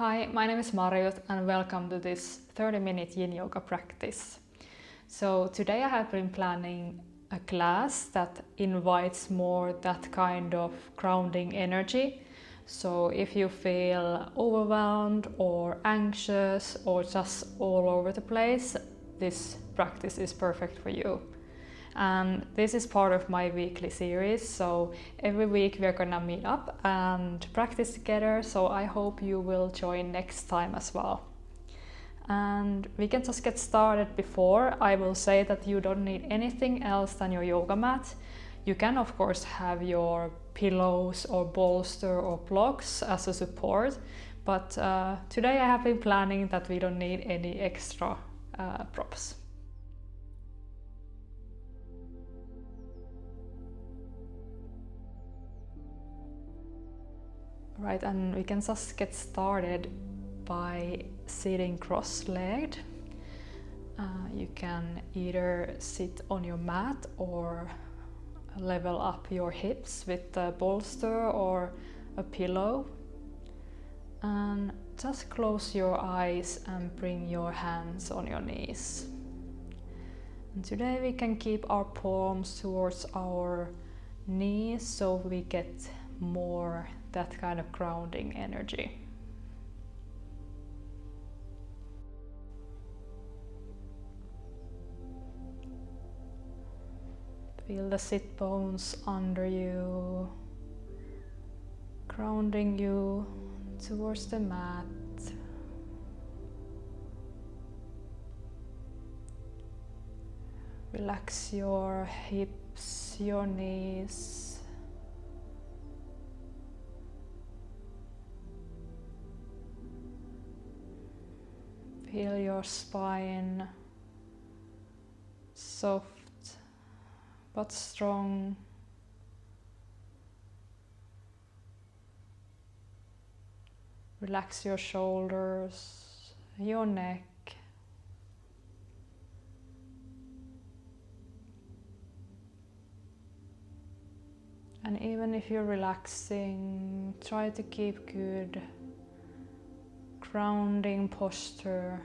Hi, my name is Marjut and welcome to this 30-minute Yin Yoga practice. So today I have been planning a class that invites more that kind of grounding energy. So if you feel overwhelmed or anxious or just all over the place, this practice is perfect for you. And this is part of my weekly series, so every week we are gonna meet up and practice together, so I hope you will join next time as well. And we can just get started. Before I will say that you don't need anything else than your yoga mat. You can of course have your pillows or bolster or blocks as a support, but today I have been planning that we don't need any extra props. Right, and we can just get started by sitting cross-legged. You can either sit on your mat or level up your hips with a bolster or a pillow. And just close your eyes and bring your hands on your knees. And today we can keep our palms towards our knees so we get more that kind of grounding energy. Feel the sit bones under you, grounding you towards the mat. Relax your hips, your knees. Feel your spine, soft but strong. Relax your shoulders, your neck. And even if you're relaxing, try to keep good grounding posture.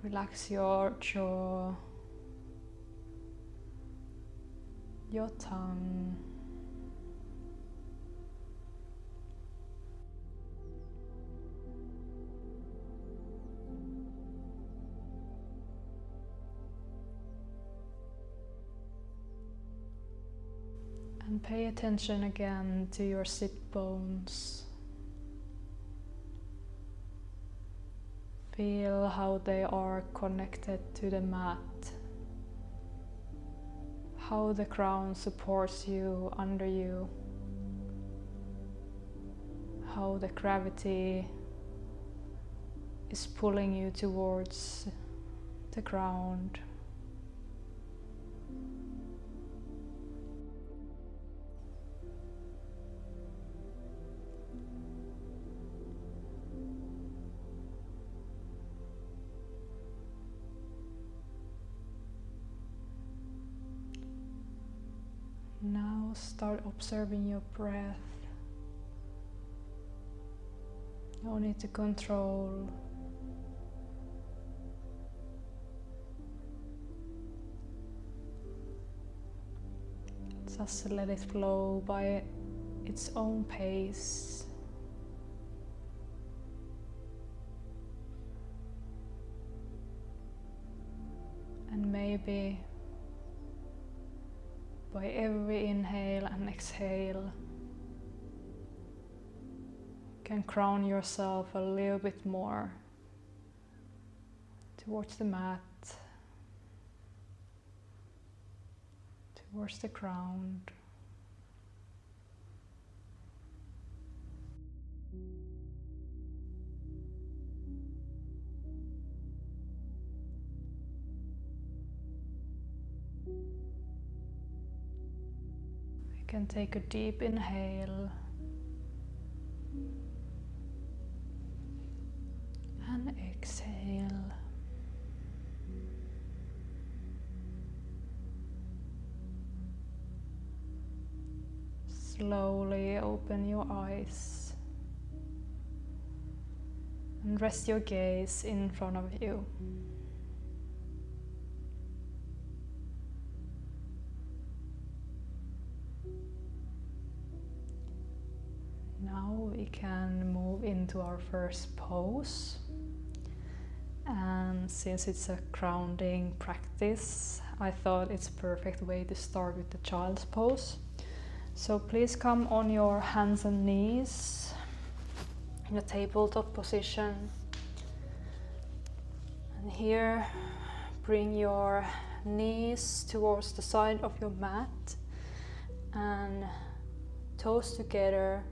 Relax your jaw, your tongue. And pay attention again to your sit bones. Feel how they are connected to the mat. How the ground supports you, under you. How the gravity is pulling you towards the ground. Now start observing your breath. No need to control. Just let it flow by its own pace. And maybe by every inhale and exhale, you can ground yourself a little bit more towards the mat, towards the ground. You can take a deep inhale and exhale. Slowly open your eyes and rest your gaze in front of you. Now we can move into our first pose. And since it's a grounding practice, I thought it's a perfect way to start with the child's pose. So please come on your hands and knees in a tabletop position. And here, bring your knees towards the side of your mat and toes together.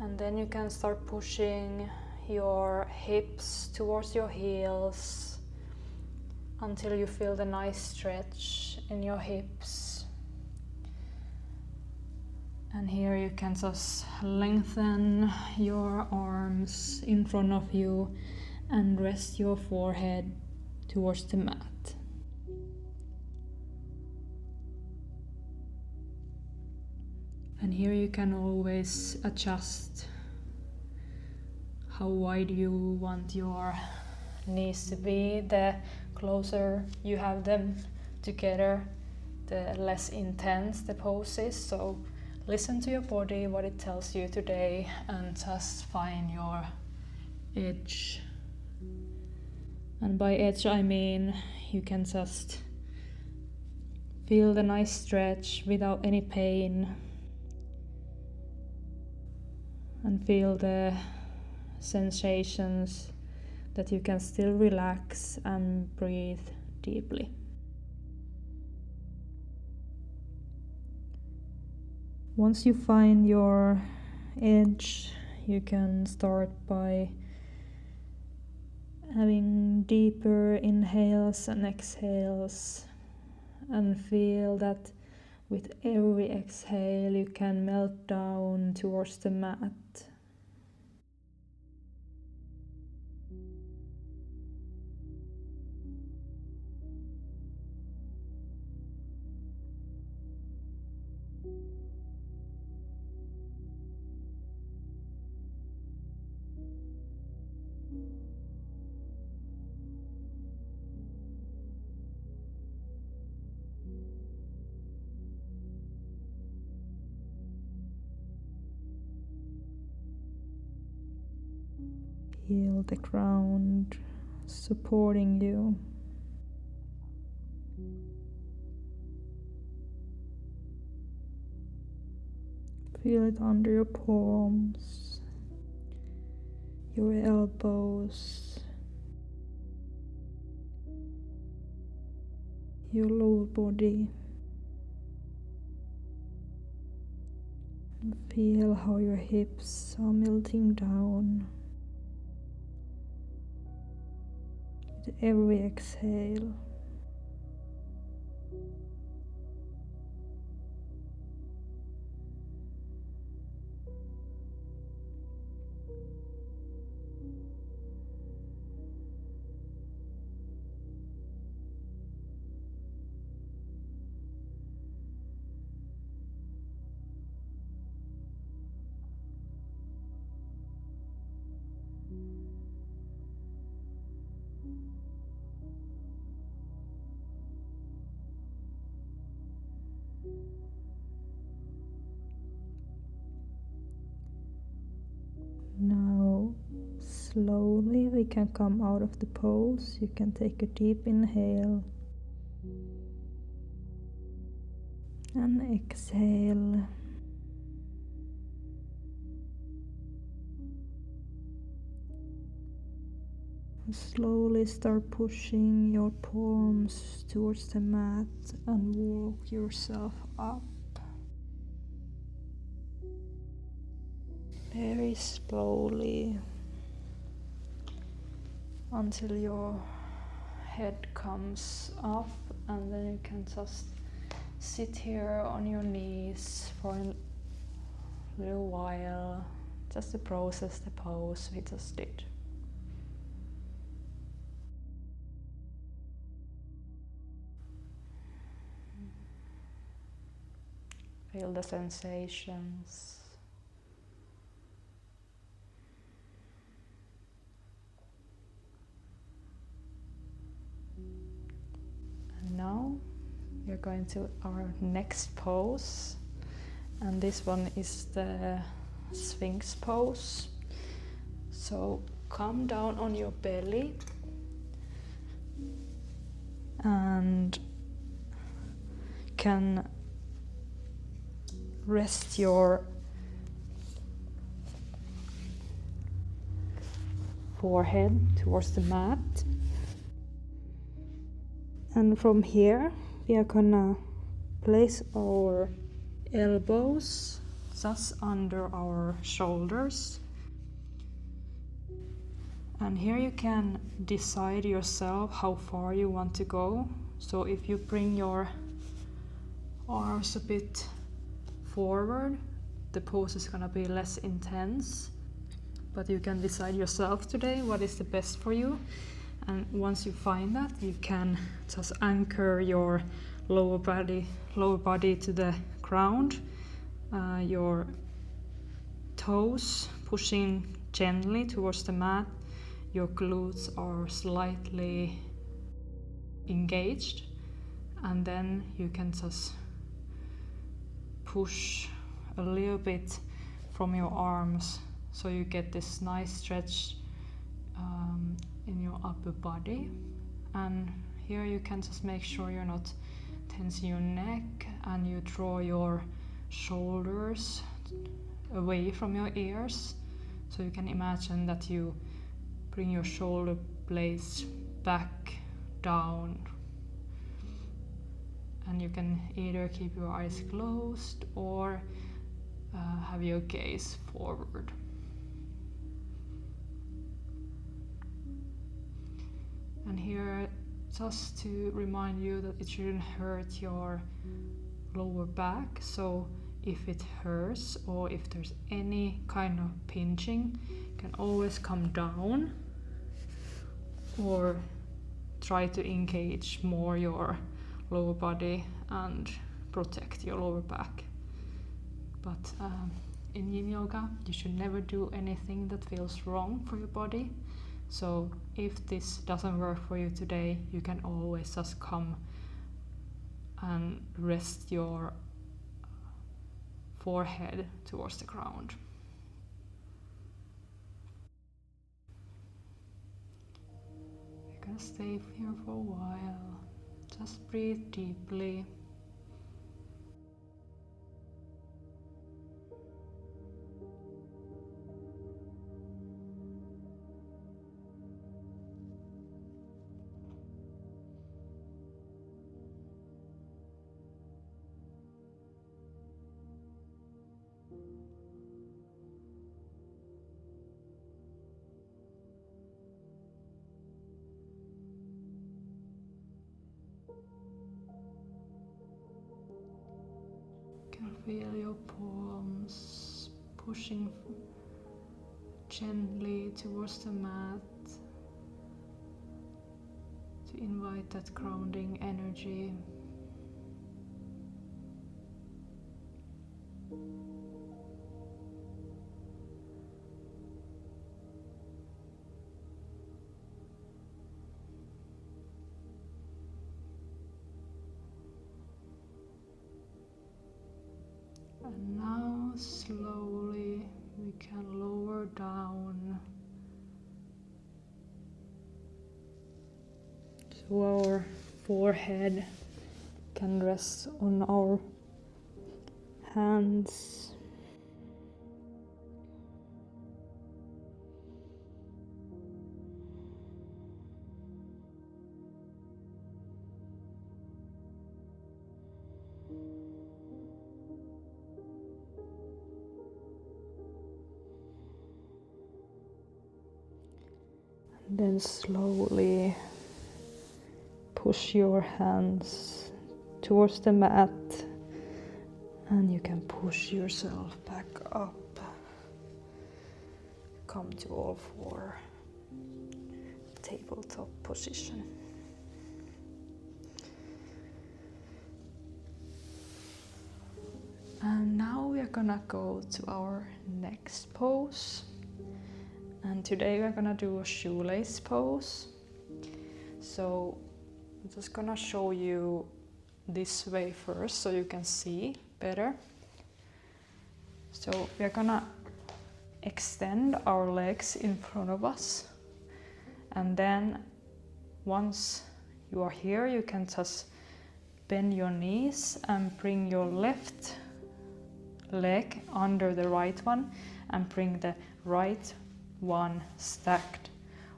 And then you can start pushing your hips towards your heels until you feel the nice stretch in your hips. And here you can just lengthen your arms in front of you and rest your forehead towards the mat. And here you can always adjust how wide you want your knees to be. The closer you have them together, the less intense the pose is. So listen to your body, what it tells you today, and just find your edge. And by edge I mean you can just feel the nice stretch without any pain, and feel the sensations that you can still relax and breathe deeply. Once you find your edge, you can start by having deeper inhales and exhales, and feel that with every exhale you can melt down towards the mat. Feel the ground supporting you. Feel it under your palms, your elbows, your lower body. And feel how your hips are melting down with every exhale. Now, slowly we can come out of the pose. You can take a deep inhale and exhale. And slowly start pushing your palms towards the mat and walk yourself up. Very slowly until your head comes up, and then you can just sit here on your knees for a little while, just to process the pose we just did. Feel the sensations. And now we're going to our next pose, and this one is the Sphinx pose. So come down on your belly and can rest your forehead towards the mat. And from here we are gonna place our elbows just under our shoulders. And here you can decide yourself how far you want to go. So if you bring your arms a bit forward, the pose is gonna be less intense. But you can decide yourself today what is the best for you. And once you find that, you can just anchor your lower body to the ground. Your toes pushing gently towards the mat. Your glutes are slightly engaged, and then you can just push a little bit from your arms so you get this nice stretch in your upper body. And here you can just make sure you're not tensing your neck, and you draw your shoulders away from your ears. So you can imagine that you bring your shoulder blades back down, and you can either keep your eyes closed or have your gaze forward. And here, just to remind you that it shouldn't hurt your lower back. So if it hurts or if there's any kind of pinching, you can always come down or try to engage more your lower body and protect your lower back. But in Yin Yoga, you should never do anything that feels wrong for your body. So if this doesn't work for you today, you can always just come and rest your forehead towards the ground. We're gonna stay here for a while. Just breathe deeply. Feel your palms pushing gently towards the mat to invite that grounding energy. And now slowly we can lower down so our forehead can rest on our hands. Then slowly push your hands towards the mat, and you can push yourself back up. Come to all four, tabletop position. And now we are gonna go to our next pose. And today we're gonna do a shoelace pose. So I'm just gonna show you this way first so you can see better. So we're gonna extend our legs in front of us. And then once you are here, you can just bend your knees and bring your left leg under the right one and bring the right one stacked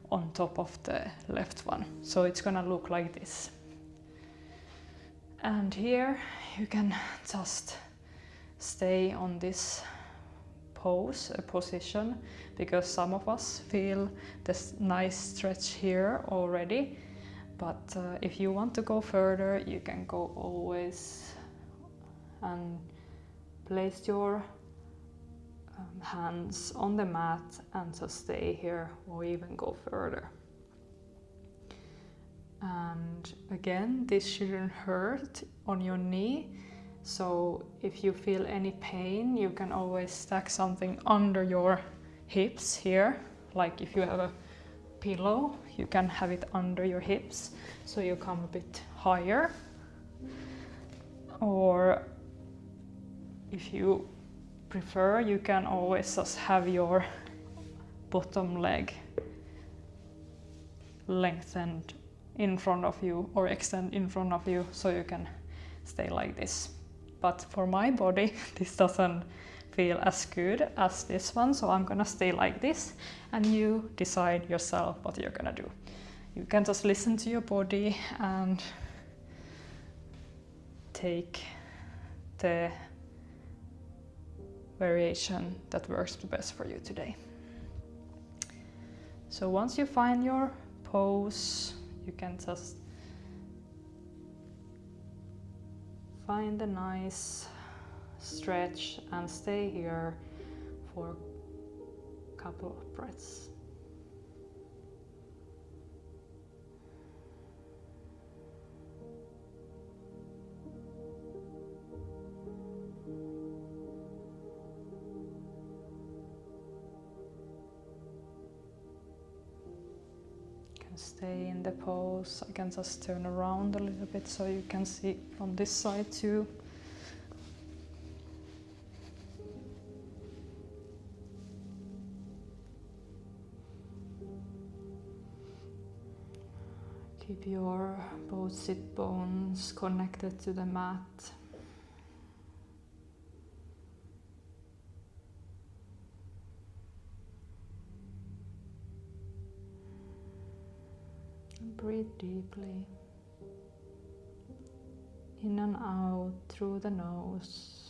on top of the left one. So it's gonna look like this. And here you can just stay on this pose, a position, because some of us feel this nice stretch here already. But if you want to go further, you can go always and place your hands on the mat and just stay here or even go further. And again, this shouldn't hurt on your knee. So if you feel any pain, you can always stack something under your hips here. Like if you have a pillow, you can have it under your hips so you come a bit higher. Or if you prefer, you can always just have your bottom leg lengthened in front of you or extend in front of you so you can stay like this. But for my body, this doesn't feel as good as this one, so I'm gonna stay like this, and you decide yourself what you're gonna do. You can just listen to your body and take the variation that works the best for you today. So once you find your pose, you can just find a nice stretch and stay here for a couple of breaths. Stay in the pose. I can just turn around a little bit so you can see from this side too. Keep your both sit bones connected to the mat. Breathe deeply, in and out through the nose.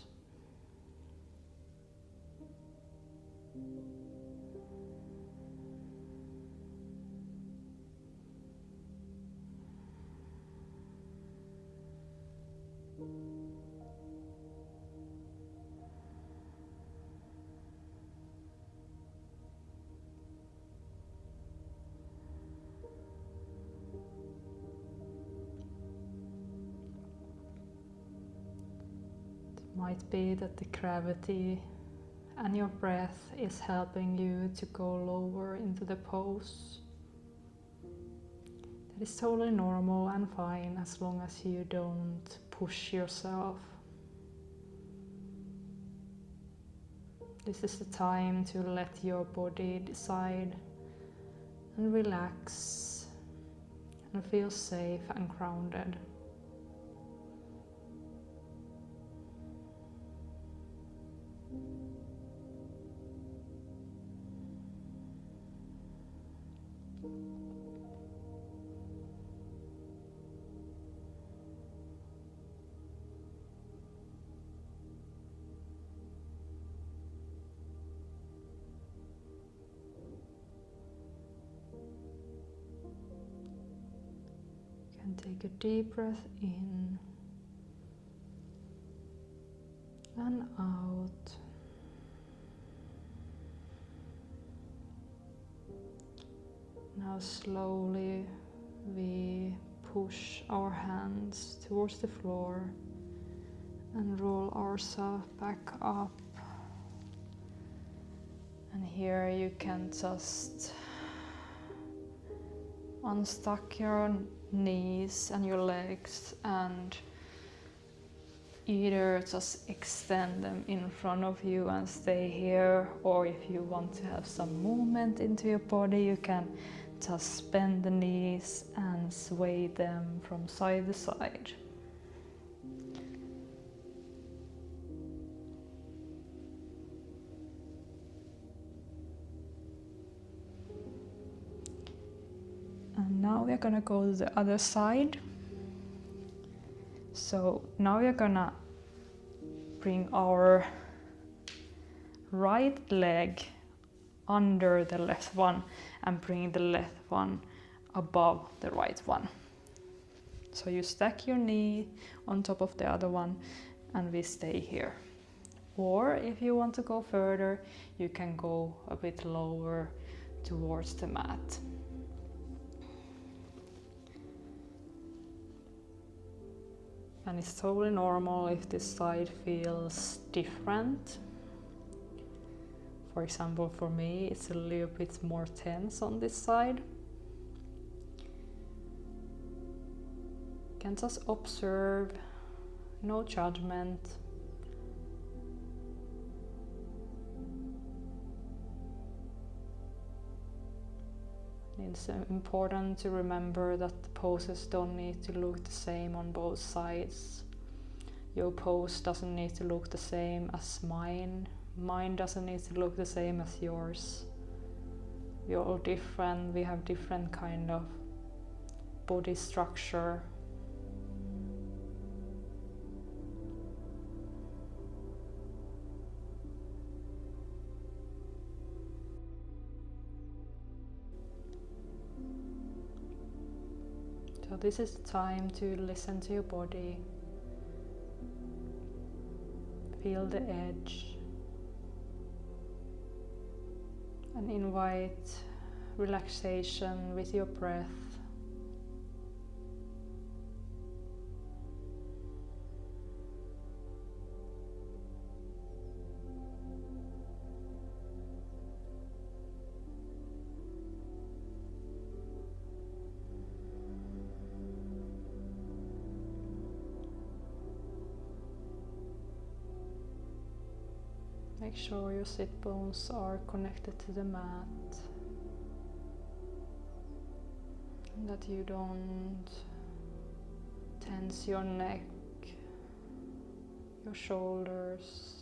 Might be that the gravity and your breath is helping you to go lower into the pose. That is totally normal and fine as long as you don't push yourself. This is the time to let your body decide and relax and feel safe and grounded. Take a deep breath in and out. Now slowly we push our hands towards the floor and roll ourselves back up. And here you can just unstuck your knees and your legs and either just extend them in front of you and stay here, or if you want to have some movement into your body, you can just bend the knees and sway them from side to side. And now we're gonna go to the other side. So now we're gonna bring our right leg under the left one and bring the left one above the right one. So you stack your knee on top of the other one and we stay here. Or if you want to go further, you can go a bit lower towards the mat. And it's totally normal if this side feels different. For example, for me, it's a little bit more tense on this side. You can just observe, no judgment. It's important to remember that the poses don't need to look the same on both sides. Your pose doesn't need to look the same as mine. Mine doesn't need to look the same as yours. We're all different. We have different kind of body structure. So this is the time to listen to your body. Feel the edge. And invite relaxation with your breath. Make sure your sit bones are connected to the mat and that you don't tense your neck, your shoulders.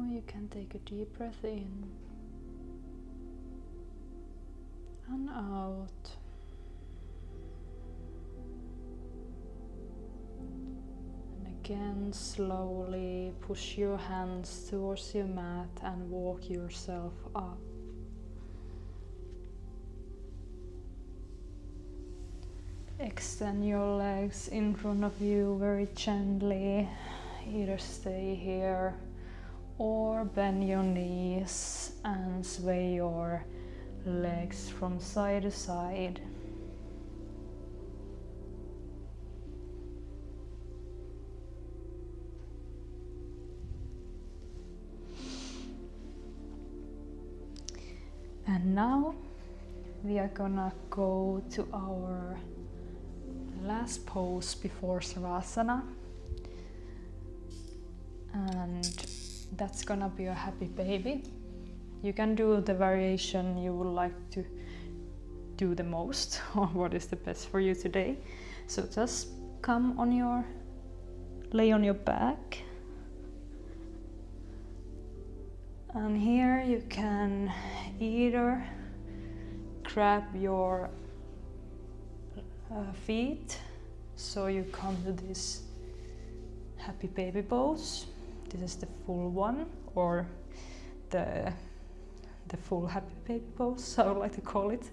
You can take a deep breath in and out. And again, slowly push your hands towards your mat and walk yourself up. Extend your legs in front of you very gently. Either stay here or bend your knees and sway your legs from side to side. And now we are gonna go to our last pose before Shavasana, and that's gonna be a happy baby. You can do the variation you would like to do the most, or what is the best for you today. So just lay on your back, and here you can either grab your feet. So you come to this happy baby pose. This is the full one, or the full happy baby pose, I would like to call it.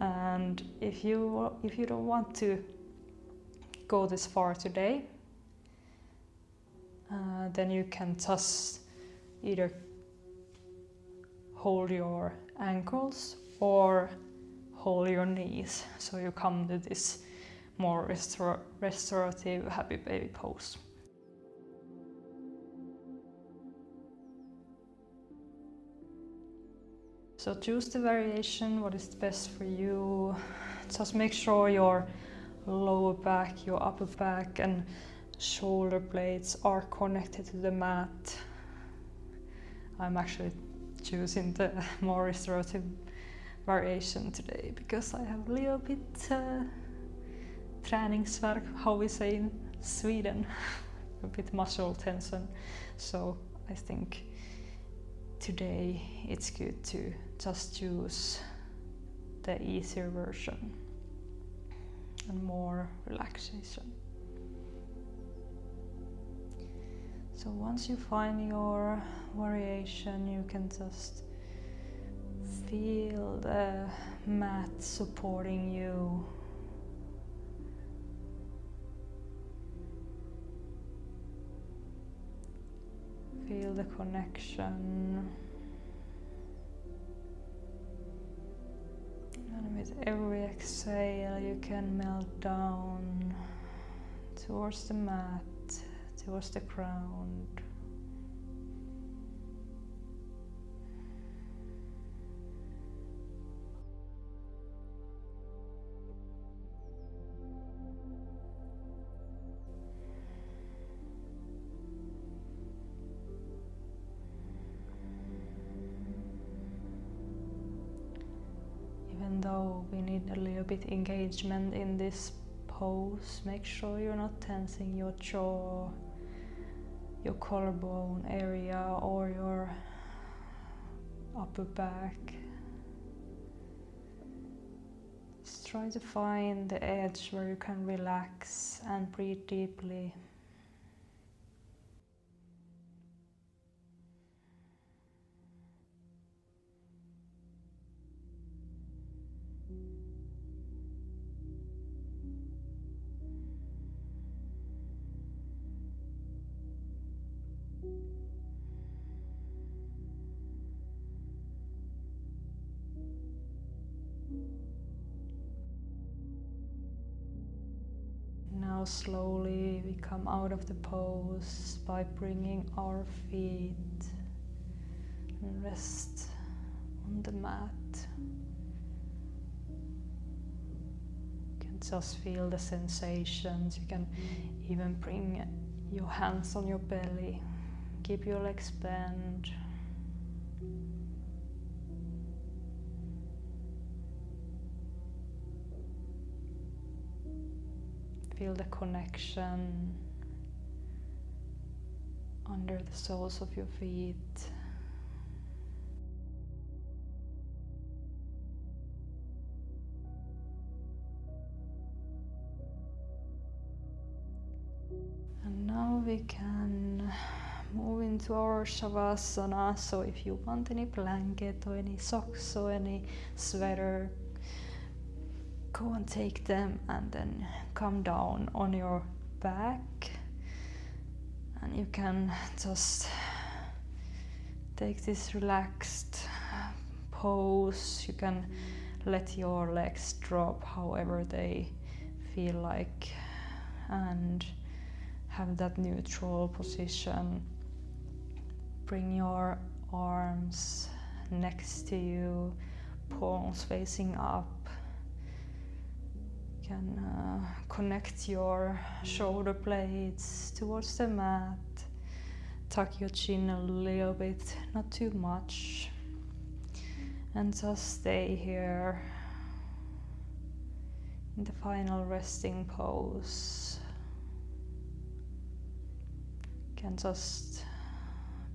And if you don't want to go this far today, then you can just either hold your ankles or hold your knees, so you come to this more restorative happy baby pose. So choose the variation, what is best for you. Just make sure your lower back, your upper back and shoulder blades are connected to the mat. I'm actually choosing the more restorative variation today because I have a little bit träningsvärk, how we say in Sweden, a bit muscle tension. So I think today it's good to just choose the easier version and more relaxation. So once you find your variation, you can just feel the mat supporting you. Feel the connection. And with every exhale, you can melt down towards the mat, towards the ground. Even though we need a little bit engagement in this pose, make sure you're not tensing your jaw, your collarbone area or your upper back. Just try to find the edge where you can relax and breathe deeply. Now slowly we come out of the pose by bringing our feet and rest on the mat. You can just feel the sensations. You can even bring your hands on your belly. Keep your legs bent. Feel the connection under the soles of your feet. And now we can move into our Shavasana. So if you want any blanket or any socks or any sweater, go and take them and then come down on your back, and you can just take this relaxed pose. You can let your legs drop however they feel like and have that neutral position. Bring your arms next to you, palms facing up. You can connect your shoulder blades towards the mat. Tuck your chin a little bit, not too much. And just stay here in the final resting pose. You can just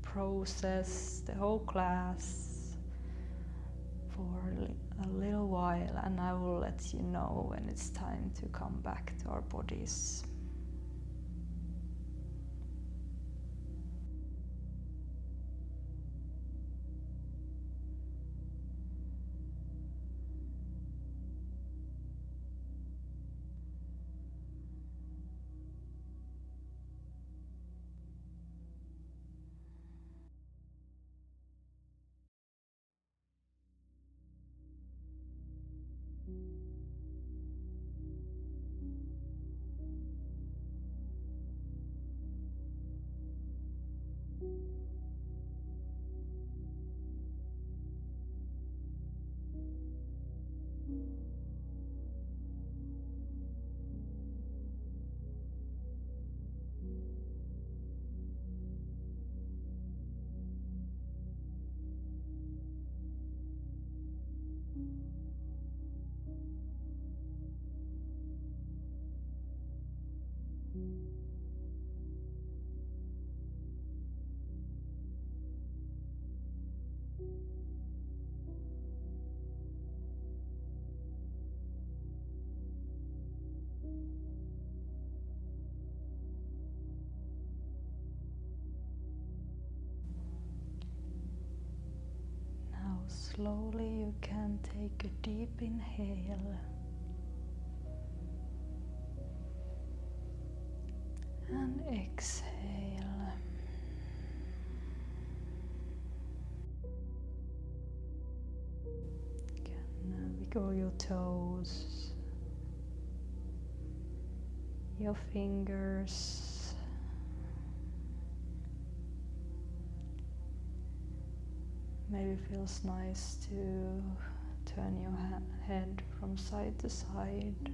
process the whole class for a little while, and I will let you know when it's time to come back to our bodies. Slowly you can take a deep inhale and exhale. You can wiggle your toes, your fingers. Maybe it feels nice to turn your head from side to side,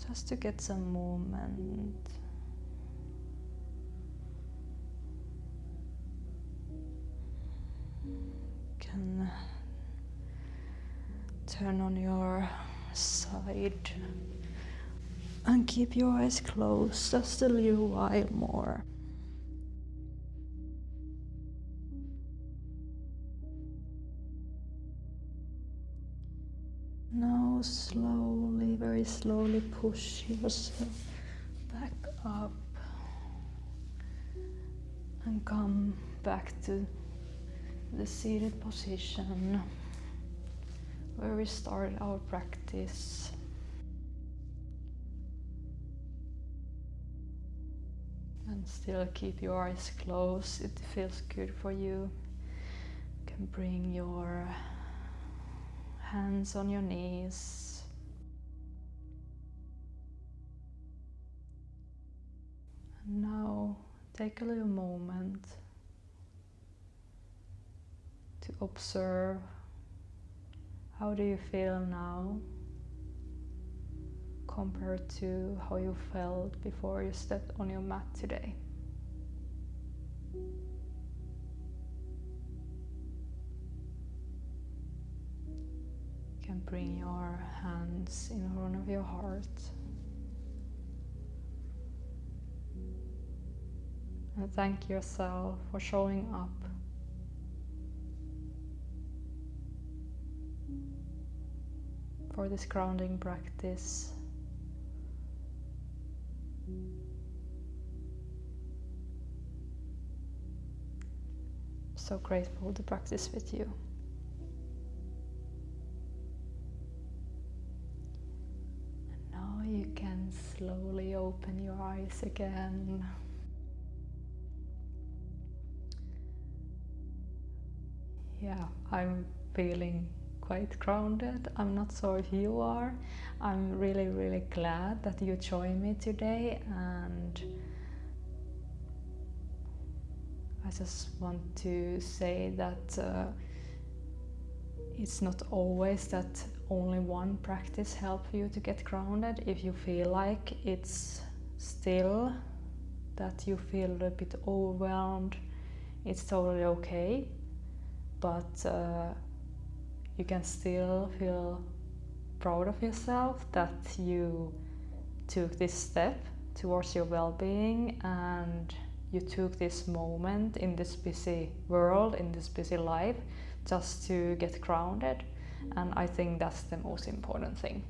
just to get some movement. You can turn on your side and keep your eyes closed just a little while more. Now slowly, very slowly push yourself back up and come back to the seated position where we started our practice. And still keep your eyes closed. It feels good for you. You can bring your hands on your knees. And now take a little moment to observe, how do you feel now compared to how you felt before you stepped on your mat today. You can bring your hands in front of your heart and thank yourself for showing up. For this grounding practice. So grateful to practice with you. And now you can slowly open your eyes again. Yeah, I'm feeling quite grounded. I'm not sure if you are. I'm really glad that you joined me today, and I just want to say that it's not always that only one practice helps you to get grounded. If you feel like it's still that you feel a bit overwhelmed, it's totally okay, but you can still feel proud of yourself that you took this step towards your well-being, and you took this moment in this busy world, in this busy life, just to get grounded. And I think that's the most important thing.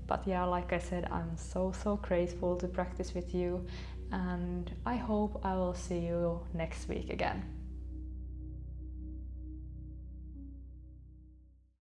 But yeah, like I said, I'm so grateful to practice with you, and I hope I will see you next week again.